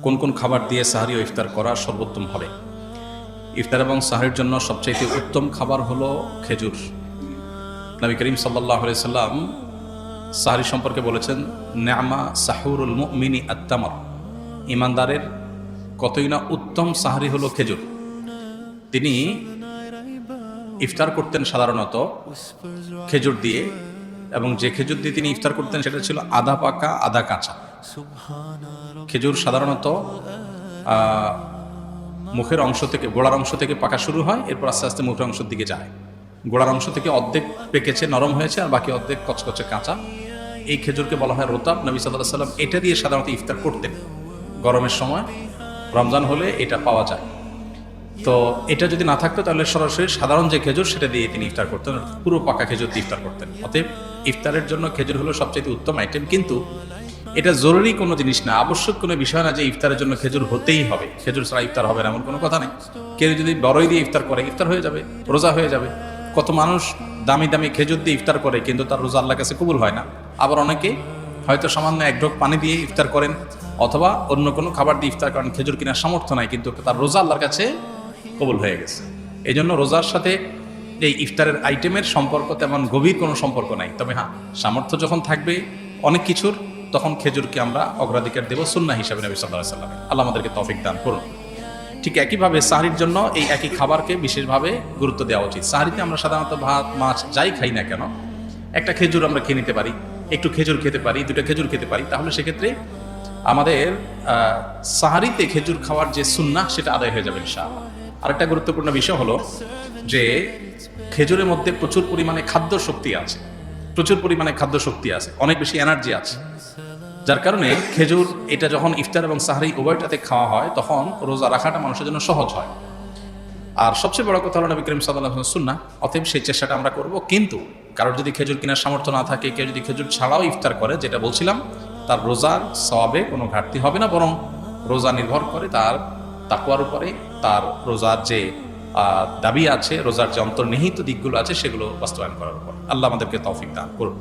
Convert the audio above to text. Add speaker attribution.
Speaker 1: কোন কোন খাবার দিয়ে সাহরি ও ইফতার করা সর্বোত্তম হবে? ইফতার এবং সাহরির জন্য সবচাইতে উত্তম খাবার হলো খেজুর। নবী করিম সাল্লাল্লাহু আলাইহি সাল্লাম সাহরি সম্পর্কে বলেছেন, নেআমা সাহুরুল মুমিনি আত-তামর, ইমানদারের কতই না উত্তম সাহরি হলো খেজুর। তিনি ইফতার করতেন সাধারণত খেজুর দিয়ে, এবং যে খেজুর দিয়ে তিনি ইফতার করতেন সেটা ছিল আধা পাকা আধা কাঁচা। খেজুর সাধারণত মুখের অংশ থেকে, গোড়ার অংশ থেকে পাকা শুরু হয়, এরপর আস্তে আস্তে মুখের অংশের দিকে যায়। গোড়ার অংশ থেকে অর্ধেক পেকেছে, নরম হয়েছে, আর বাকি অর্ধেক কচকচে কাঁচা। এই খেজুরকে বলা হয় রোতাব। নবী সাল্লাল্লাহু আলাইহি সাল্লাম এটা দিয়ে সাধারণত ইফতার করতেন। গরমের সময়, রমজান হলে এটা পাওয়া যায়। তো এটা যদি না থাকতো তাহলে সরাসরি সাধারণ যে খেজুর সেটা দিয়ে তিনি ইফতার করতেন, পুরো পাকা খেজুর দিয়ে ইফতার করতেন। অতএব ইফতারের জন্য খেজুর হলো সবচেয়ে উত্তম আইটেম। কিন্তু এটা জরুরি কোনো জিনিস না, আবশ্যক কোনো বিষয় না যে ইফতারের জন্য খেজুর হতেই হবে, খেজুর ছাড়া ইফতার হবে না এমন কোনো কথা নেই। কেউ যদি বড়ই দিয়ে ইফতার করে, ইফতার হয়ে যাবে, রোজা হয়ে যাবে। কত মানুষ দামি দামি খেজুর দিয়ে ইফতার করে, কিন্তু তার রোজা আল্লাহর কাছে কবুল হয় না। আবার অনেকে হয়তো সামান্য এক ঢোক পানি দিয়ে ইফতার করেন, অথবা অন্য কোনো খাবার দিয়ে ইফতার করেন, খেজুর কেনার সামর্থ্য নাই, কিন্তু তার রোজা আল্লাহর কাছে কবুল হয়ে গেছে। এই জন্য রোজার সাথে এই ইফতারের আইটেমের সম্পর্ক তেমন গভীর কোনো সম্পর্ক নাই। তবে হ্যাঁ, সামর্থ্য যখন থাকবে অনেক কিছুর, তখন খেজুরকে আমরা অগ্রাধিকার দেব সুন্নাহ হিসাবে নবী সাল্লাল্লাহু আলাইহি ওয়াসাল্লাম। আল্লাহ আমাদেরকে তৌফিক দান করুন। ঠিক একইভাবে সাহরির জন্য এই একই খাবারকে বিশেষভাবে গুরুত্ব দেওয়া উচিত। সাহরিতে আমরা সাধারণত ভাত, মাছ যাই খাই না কেন, একটা খেজুর আমরা খেয়ে নিতে পারি, একটু খেজুর খেতে পারি, দুটো খেজুর খেতে পারি, তাহলে সেক্ষেত্রে আমাদের সাহরিতে খেজুর খাওয়ার যে সুন্নাহ সেটা আদায় হয়ে যাবে ইনশাআল্লাহ। আরেকটা গুরুত্বপূর্ণ বিষয় হলো যে খেজুরের মধ্যে প্রচুর পরিমাণে খাদ্য শক্তি আছে, অনেক বেশি এনার্জি আছে, যার কারণে খেজুর এটা যখন ইফতার এবং সাহরি উভয়টাতে খাওয়া হয় তখন রোজা রাখাটা মানুষের জন্য সহজ হয়। আর সবচেয়ে বড় কথা হলো নবী করিম সাল্লাল্লাহু আলাইহি ওয়াসাল্লাম সুন্নাহ, অতএব সেই চেষ্টাটা আমরা করব। কিন্তু কারোর যদি খেজুর কেনার সামর্থ্য না থাকে, কেউ যদি খেজুর ছাড়াও ইফতার করে, যেটা বলছিলাম, তার রোজার সওয়াবে কোনো ঘাটতি হবে না, বরং রোজা নির্ভর করে তার তাকওয়ার উপরে, তার রোজার যে দাবি আছে, রোজার যে অন্তর্নিহিত দিকগুলো আছে সেগুলো বাস্তবায়ন করার উপর। আল্লাহ আমাদেরকে তৌফিক দান করুন।